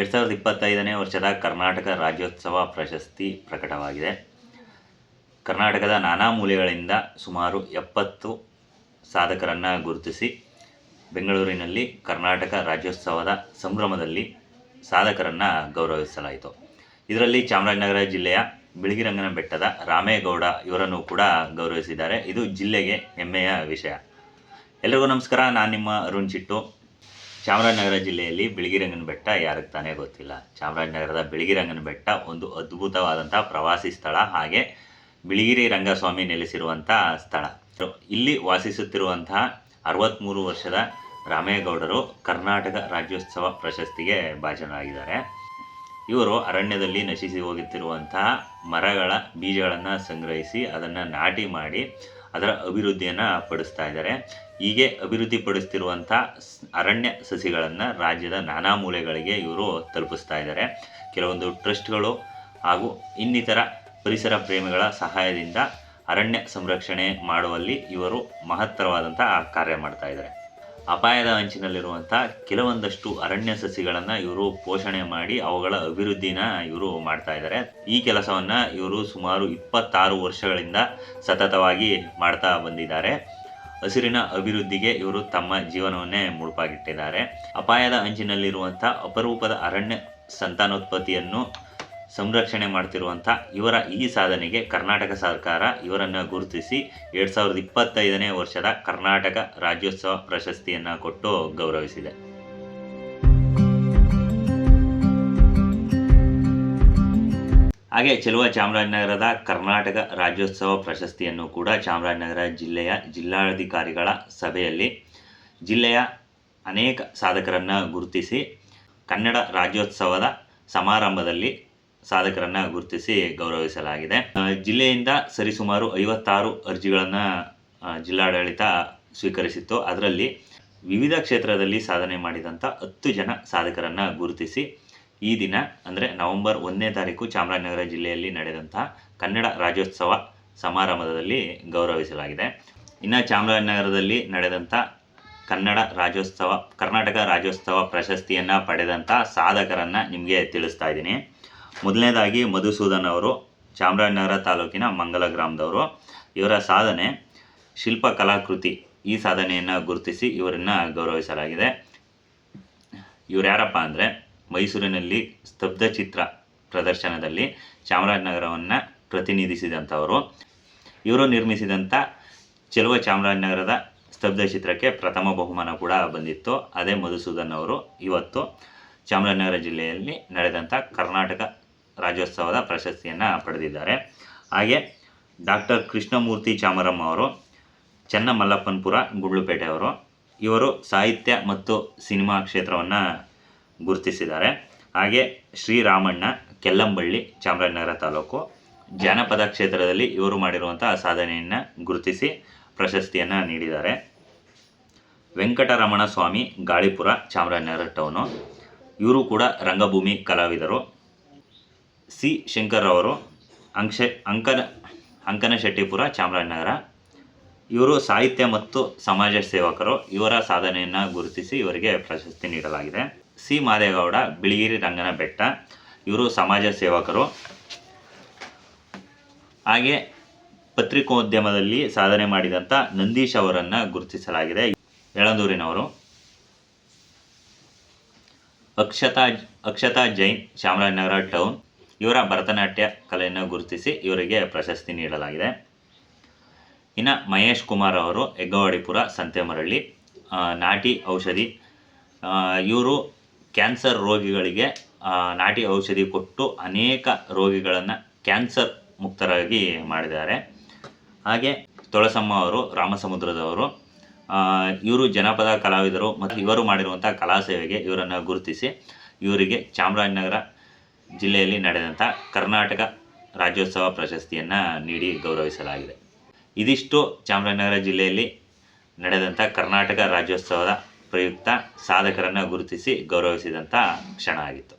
2025ನೇ ವರ್ಷದ ಕರ್ನಾಟಕ ರಾಜ್ಯೋತ್ಸವ ಪ್ರಶಸ್ತಿ ಪ್ರಕಟವಾಗಿದೆ. ಕರ್ನಾಟಕದ ನಾನಾ ಮೂಲೆಗಳಿಂದ ಸುಮಾರು 70 ಸಾಧಕರನ್ನು ಗುರುತಿಸಿ ಬೆಂಗಳೂರಿನಲ್ಲಿ ಕರ್ನಾಟಕ ರಾಜ್ಯೋತ್ಸವದ ಸಂಭ್ರಮದಲ್ಲಿ ಸಾಧಕರನ್ನು ಗೌರವಿಸಲಾಯಿತು. ಇದರಲ್ಲಿ ಚಾಮರಾಜನಗರ ಜಿಲ್ಲೆಯ ಬಿಳಿಗಿರಂಗನ ಬೆಟ್ಟದ ರಾಮೇಗೌಡ ಇವರನ್ನು ಕೂಡ ಗೌರವಿಸಿದ್ದಾರೆ. ಇದು ಜಿಲ್ಲೆಗೆ ಹೆಮ್ಮೆಯ ವಿಷಯ. ಎಲ್ಲರಿಗೂ ನಮಸ್ಕಾರ, ನಾನು ನಿಮ್ಮ ಅರುಣ್ ಚಿಟ್ಟು. ಚಾಮರಾಜನಗರ ಜಿಲ್ಲೆಯಲ್ಲಿ ಬಿಳಿಗಿರಂಗನ ಬೆಟ್ಟ ಯಾರಿಗೆ ತಾನೇ ಗೊತ್ತಿಲ್ಲ. ಚಾಮರಾಜನಗರದ ಬಿಳಿಗಿರಂಗನ ಬೆಟ್ಟ ಒಂದು ಅದ್ಭುತವಾದಂಥ ಪ್ರವಾಸಿ ಸ್ಥಳ, ಹಾಗೆ ಬಿಳಿಗಿರಿ ರಂಗಸ್ವಾಮಿ ನೆಲೆಸಿರುವಂಥ ಸ್ಥಳ. ಇಲ್ಲಿ ವಾಸಿಸುತ್ತಿರುವಂತಹ 63 ವರ್ಷದ ರಾಮೇಗೌಡರು ಕರ್ನಾಟಕ ರಾಜ್ಯೋತ್ಸವ ಪ್ರಶಸ್ತಿಗೆ ಭಾಜನರಾಗಿದ್ದಾರೆ. ಇವರು ಅರಣ್ಯದಲ್ಲಿ ನಶಿಸಿ ಹೋಗುತ್ತಿರುವಂತಹ ಮರಗಳ ಬೀಜಗಳನ್ನು ಸಂಗ್ರಹಿಸಿ ಅದನ್ನು ನಾಟಿ ಮಾಡಿ ಅದರ ಅಭಿವೃದ್ಧಿಯನ್ನು ಪಡಿಸ್ತಾ ಇದ್ದಾರೆ. ಹೀಗೆ ಅಭಿವೃದ್ಧಿ ಪಡಿಸ್ತಿರುವಂಥ ಅರಣ್ಯ ಸಸಿಗಳನ್ನು ರಾಜ್ಯದ ನಾನಾ ಮೂಲೆಗಳಿಗೆ ಇವರು ತಲುಪಿಸ್ತಾ ಇದ್ದಾರೆ. ಕೆಲವೊಂದು ಟ್ರಸ್ಟ್ಗಳು ಹಾಗೂ ಇನ್ನಿತರ ಪರಿಸರ ಪ್ರೇಮಿಗಳ ಸಹಾಯದಿಂದ ಅರಣ್ಯ ಸಂರಕ್ಷಣೆ ಮಾಡುವಲ್ಲಿ ಇವರು ಮಹತ್ತರವಾದಂಥ ಕಾರ್ಯ ಮಾಡ್ತಾ ಇದ್ದಾರೆ. ಅಪಾಯದ ಅಂಚಿನಲ್ಲಿರುವಂಥ ಕೆಲವೊಂದಷ್ಟು ಅರಣ್ಯ ಸಸಿಗಳನ್ನು ಇವರು ಪೋಷಣೆ ಮಾಡಿ ಅವುಗಳ ಅಭಿವೃದ್ಧಿನ ಇವರು ಮಾಡ್ತಾ ಇದ್ದಾರೆ. ಈ ಕೆಲಸವನ್ನು ಇವರು ಸುಮಾರು 26 ವರ್ಷಗಳಿಂದ ಸತತವಾಗಿ ಮಾಡ್ತಾ ಬಂದಿದ್ದಾರೆ. ಹಸಿರಿನ ಅಭಿವೃದ್ಧಿಗೆ ಇವರು ತಮ್ಮ ಜೀವನವನ್ನೇ ಮುಡುಪಾಗಿಟ್ಟಿದ್ದಾರೆ. ಅಪಾಯದ ಅಂಚಿನಲ್ಲಿರುವಂಥ ಅಪರೂಪದ ಅರಣ್ಯ ಸಂತಾನೋತ್ಪತ್ತಿಯನ್ನು ಸಂರಕ್ಷಣೆ ಮಾಡ್ತಿರುವಂಥ ಇವರ ಈ ಸಾಧನೆಗೆ ಕರ್ನಾಟಕ ಸರ್ಕಾರ ಇವರನ್ನು ಗುರುತಿಸಿ 2025ನೇ ವರ್ಷದ ಕರ್ನಾಟಕ ರಾಜ್ಯೋತ್ಸವ ಪ್ರಶಸ್ತಿಯನ್ನು ಕೊಟ್ಟು ಗೌರವಿಸಿದೆ. ಹಾಗೆ ಚೆಲುವ ಚಾಮರಾಜನಗರದ ಕರ್ನಾಟಕ ರಾಜ್ಯೋತ್ಸವ ಪ್ರಶಸ್ತಿಯನ್ನು ಕೂಡ ಚಾಮರಾಜನಗರ ಜಿಲ್ಲೆಯ ಜಿಲ್ಲಾಧಿಕಾರಿಗಳ ಸಭೆಯಲ್ಲಿ ಜಿಲ್ಲೆಯ ಅನೇಕ ಸಾಧಕರನ್ನು ಗುರುತಿಸಿ ಕನ್ನಡ ರಾಜ್ಯೋತ್ಸವದ ಸಮಾರಂಭದಲ್ಲಿ ಸಾಧಕರನ್ನು ಗುರುತಿಸಿ ಗೌರವಿಸಲಾಗಿದೆ. ಜಿಲ್ಲೆಯಿಂದ ಸರಿಸುಮಾರು 56 ಅರ್ಜಿಗಳನ್ನು ಜಿಲ್ಲಾಡಳಿತ ಸ್ವೀಕರಿಸಿತ್ತು. ಅದರಲ್ಲಿ ವಿವಿಧ ಕ್ಷೇತ್ರದಲ್ಲಿ ಸಾಧನೆ ಮಾಡಿದಂಥ 10 ಜನ ಸಾಧಕರನ್ನು ಗುರುತಿಸಿ ಈ ದಿನ ಅಂದರೆ ನವೆಂಬರ್ 1ನೇ ತಾರೀಕು ಚಾಮರಾಜನಗರ ಜಿಲ್ಲೆಯಲ್ಲಿ ನಡೆದಂಥ ಕನ್ನಡ ರಾಜ್ಯೋತ್ಸವ ಸಮಾರಂಭದಲ್ಲಿ ಗೌರವಿಸಲಾಗಿದೆ. ಇನ್ನು ಚಾಮರಾಜನಗರದಲ್ಲಿ ನಡೆದಂಥ ಕರ್ನಾಟಕ ರಾಜ್ಯೋತ್ಸವ ಪ್ರಶಸ್ತಿಯನ್ನು ಪಡೆದಂಥ ಸಾಧಕರನ್ನು ನಿಮಗೆ ತಿಳಿಸ್ತಾ ಇದ್ದೀನಿ. ಮೊದಲನೇದಾಗಿ ಮಧುಸೂದನ್ ಅವರು, ಚಾಮರಾಜನಗರ ತಾಲೂಕಿನ ಮಂಗಲ ಗ್ರಾಮದವರು. ಇವರ ಸಾಧನೆ ಶಿಲ್ಪ ಕಲಾಕೃತಿ, ಈ ಸಾಧನೆಯನ್ನು ಗುರುತಿಸಿ ಇವರನ್ನು ಗೌರವಿಸಲಾಗಿದೆ. ಇವರು ಯಾರಪ್ಪ ಅಂದರೆ ಮೈಸೂರಿನಲ್ಲಿ ಸ್ತಬ್ಧ ಚಿತ್ರ ಪ್ರದರ್ಶನದಲ್ಲಿ ಚಾಮರಾಜನಗರವನ್ನು ಪ್ರತಿನಿಧಿಸಿದಂಥವರು. ಇವರು ನಿರ್ಮಿಸಿದಂಥ ಚೆಲುವ ಚಾಮರಾಜನಗರದ ಸ್ತಬ್ಧ ಚಿತ್ರಕ್ಕೆ ಪ್ರಥಮ ಬಹುಮಾನ ಕೂಡ ಬಂದಿತ್ತು. ಅದೇ ಮಧುಸೂದನ್ ಅವರು ಇವತ್ತು ಚಾಮರಾಜನಗರ ಜಿಲ್ಲೆಯಲ್ಲಿ ನಡೆದಂಥ ಕರ್ನಾಟಕ ರಾಜ್ಯೋತ್ಸವದ ಪ್ರಶಸ್ತಿಯನ್ನು ಪಡೆದಿದ್ದಾರೆ. ಹಾಗೆ ಡಾಕ್ಟರ್ ಕೃಷ್ಣಮೂರ್ತಿ ಚಾಮರಮ್ಮ ಅವರು, ಚನ್ನಮಲ್ಲಪ್ಪನಪುರ ಗುಂಡ್ಲುಪೇಟೆ ಅವರು. ಇವರು ಸಾಹಿತ್ಯ ಮತ್ತು ಸಿನಿಮಾ ಕ್ಷೇತ್ರವನ್ನು ಗುರುತಿಸಿದ್ದಾರೆ. ಹಾಗೆ ಶ್ರೀರಾಮಣ್ಣ ಕೆಲ್ಲಂಬಳ್ಳಿ, ಚಾಮರಾಜನಗರ ತಾಲೂಕು. ಜಾನಪದ ಕ್ಷೇತ್ರದಲ್ಲಿ ಇವರು ಮಾಡಿರುವಂಥ ಸಾಧನೆಯನ್ನು ಗುರುತಿಸಿ ಪ್ರಶಸ್ತಿಯನ್ನು ನೀಡಿದ್ದಾರೆ. ವೆಂಕಟರಮಣ ಸ್ವಾಮಿ ಗಾಳಿಪುರ, ಚಾಮರಾಜನಗರ ಟೌನು. ಇವರು ಕೂಡ ರಂಗಭೂಮಿ ಕಲಾವಿದರು. ಸಿ ಶಂಕರ್ ಅವರು ಅಂಕನಶೆಟ್ಟಿಪುರ, ಚಾಮರಾಜನಗರ. ಇವರು ಸಾಹಿತ್ಯ ಮತ್ತು ಸಮಾಜ ಸೇವಕರು. ಇವರ ಸಾಧನೆಯನ್ನು ಗುರುತಿಸಿ ಇವರಿಗೆ ಪ್ರಶಸ್ತಿ ನೀಡಲಾಗಿದೆ. ಸಿ ಮಾದೇಗೌಡ, ಬಿಳಿಗಿರಿ ರಂಗನ ಬೆಟ್ಟ. ಇವರು ಸಮಾಜ ಸೇವಕರು. ಹಾಗೆ ಪತ್ರಿಕೋದ್ಯಮದಲ್ಲಿ ಸಾಧನೆ ಮಾಡಿದಂಥ ನಂದೀಶ್ ಅವರನ್ನು ಗುರುತಿಸಲಾಗಿದೆ. ಯಳಂದೂರಿನವರು. ಅಕ್ಷತಾ ಜೈನ್, ಚಾಮರಾಜನಗರ ಟೌನ್. ಇವರ ಭರತನಾಟ್ಯ ಕಲೆಯನ್ನು ಗುರುತಿಸಿ ಇವರಿಗೆ ಪ್ರಶಸ್ತಿ ನೀಡಲಾಗಿದೆ. ಇನ್ನು ಮಹೇಶ್ ಕುಮಾರ್ ಅವರು ಹೆಗ್ಗವಾಡಿಪುರ, ಸಂತೆಮರಳ್ಳಿ. ನಾಟಿ ಔಷಧಿ. ಇವರು ಕ್ಯಾನ್ಸರ್ ರೋಗಿಗಳಿಗೆ ನಾಟಿ ಔಷಧಿ ಕೊಟ್ಟು ಅನೇಕ ರೋಗಿಗಳನ್ನು ಕ್ಯಾನ್ಸರ್ ಮುಕ್ತರಾಗಿ ಮಾಡಿದ್ದಾರೆ. ಹಾಗೆ ತೊಳಸಮ್ಮ ಅವರು ರಾಮಸಮುದ್ರದವರು. ಇವರು ಜನಪದ ಕಲಾವಿದರು ಮತ್ತು ಇವರು ಮಾಡಿರುವಂಥ ಕಲಾ ಸೇವೆಗೆ ಇವರನ್ನು ಗುರುತಿಸಿ ಇವರಿಗೆ ಚಾಮರಾಜನಗರ ಜಿಲ್ಲೆಯಲ್ಲಿ ನಡೆದಂಥ ಕರ್ನಾಟಕ ರಾಜ್ಯೋತ್ಸವ ಪ್ರಶಸ್ತಿಯನ್ನು ನೀಡಿ ಗೌರವಿಸಲಾಗಿದೆ. ಇದಿಷ್ಟು ಚಾಮರಾಜನಗರ ಜಿಲ್ಲೆಯಲ್ಲಿ ನಡೆದಂಥ ಕರ್ನಾಟಕ ರಾಜ್ಯೋತ್ಸವದ ಪ್ರಯುಕ್ತ ಸಾಧಕರನ್ನು ಗುರುತಿಸಿ ಗೌರವಿಸಿದಂಥ ಕ್ಷಣ ಆಗಿತ್ತು.